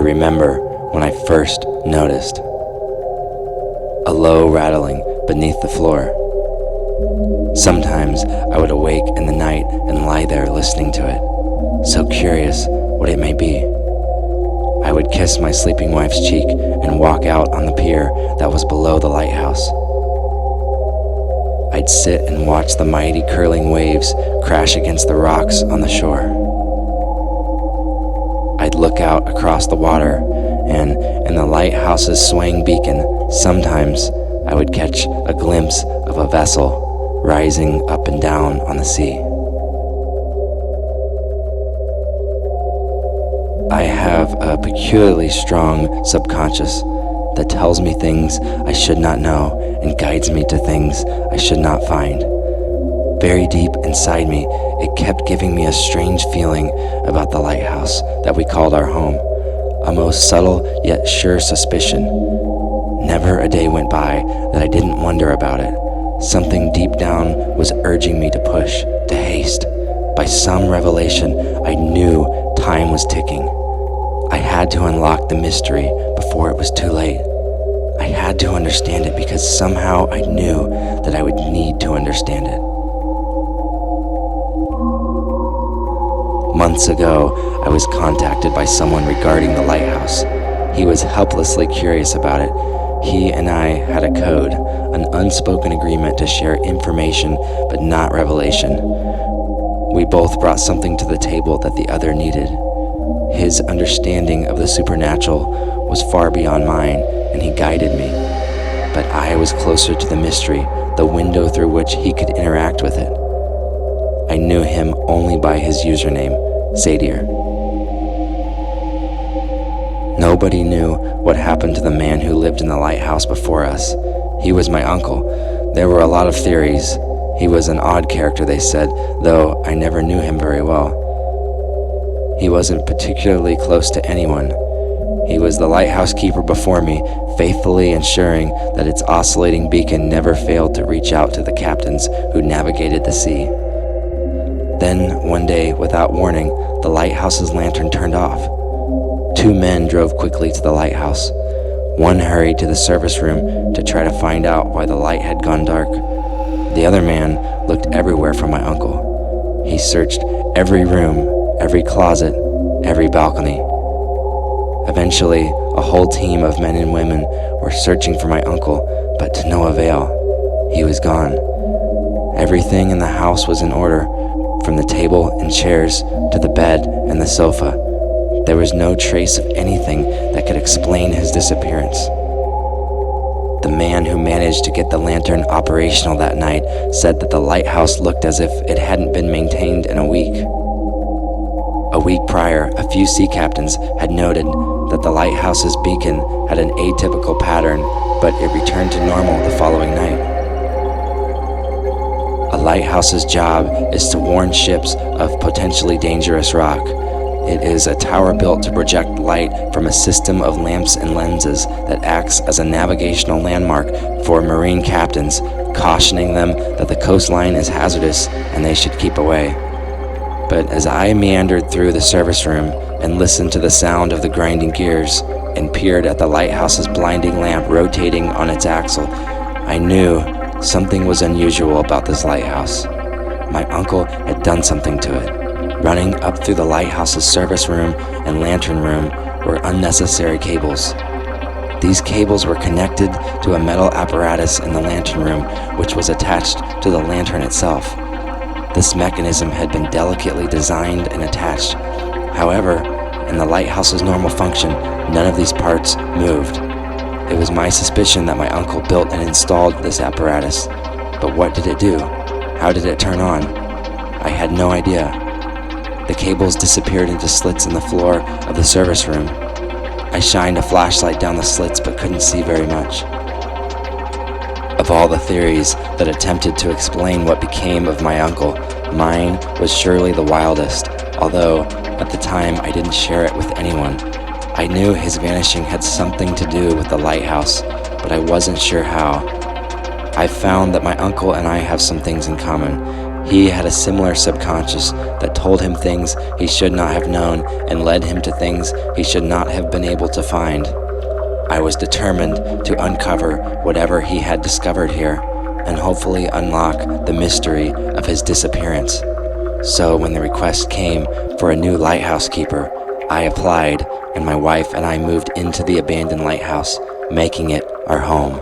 remember when I first noticed. A low rattling beneath the floor. Sometimes I would awake in the night and lie there listening to it, so curious what it may be. I would kiss my sleeping wife's cheek and walk out on the pier that was below the lighthouse. I'd sit and watch the mighty curling waves crash against the rocks on the shore. I'd look out across the water, and in the lighthouse's swaying beacon, sometimes I would catch a glimpse of a vessel rising up and down on the sea. I have a peculiarly strong subconscious that tells me things I should not know and guides me to things I should not find. Very deep inside me, it kept giving me a strange feeling about the lighthouse that we called our home, a most subtle yet sure suspicion. Never a day went by that I didn't wonder about it. Something deep down was urging me to push, to haste. By some revelation, I knew time was ticking. I had to unlock the mystery before it was too late. I had to understand it because somehow I knew that I would need to understand it. Months ago, I was contacted by someone regarding the lighthouse. He was helplessly curious about it. He and I had a code, an unspoken agreement to share information but not revelation. We both brought something to the table that the other needed. His understanding of the supernatural was far beyond mine, and he guided me. But I was closer to the mystery, the window through which he could interact with it. I knew him only by his username, Sadir. Nobody knew what happened to the man who lived in the lighthouse before us. He was my uncle. There were a lot of theories. He was an odd character, they said, though I never knew him very well. He wasn't particularly close to anyone. He was the lighthouse keeper before me, faithfully ensuring that its oscillating beacon never failed to reach out to the captains who navigated the sea. Then, one day, without warning, the lighthouse's lantern turned off. 2 men drove quickly to the lighthouse. One hurried to the service room to try to find out why the light had gone dark. The other man looked everywhere for my uncle. He searched every room, every closet, every balcony. Eventually, a whole team of men and women were searching for my uncle, but to no avail. He was gone. Everything in the house was in order, from the table and chairs to the bed and the sofa. There was no trace of anything that could explain his disappearance. The man who managed to get the lantern operational that night said that the lighthouse looked as if it hadn't been maintained in a week. A week prior, a few sea captains had noted that the lighthouse's beacon had an atypical pattern, but it returned to normal the following night. A lighthouse's job is to warn ships of potentially dangerous rock. It is a tower built to project light from a system of lamps and lenses that acts as a navigational landmark for marine captains, cautioning them that the coastline is hazardous and they should keep away. But as I meandered through the service room and listened to the sound of the grinding gears and peered at the lighthouse's blinding lamp rotating on its axle, I knew something was unusual about this lighthouse. My uncle had done something to it. Running up through the lighthouse's service room and lantern room were unnecessary cables. These cables were connected to a metal apparatus in the lantern room, which was attached to the lantern itself. This mechanism had been delicately designed and attached. However, in the lighthouse's normal function, none of these parts moved. It was my suspicion that my uncle built and installed this apparatus. But what did it do? How did it turn on? I had no idea. The cables disappeared into slits in the floor of the service room. I shined a flashlight down the slits but couldn't see very much. Of all the theories that attempted to explain what became of my uncle, mine was surely the wildest, although at the time I didn't share it with anyone. I knew his vanishing had something to do with the lighthouse, but I wasn't sure how. I found that my uncle and I have some things in common. He had a similar subconscious that told him things he should not have known and led him to things he should not have been able to find. I was determined to uncover whatever he had discovered here and hopefully unlock the mystery of his disappearance. So when the request came for a new lighthouse keeper, I applied, and my wife and I moved into the abandoned lighthouse, making it our home.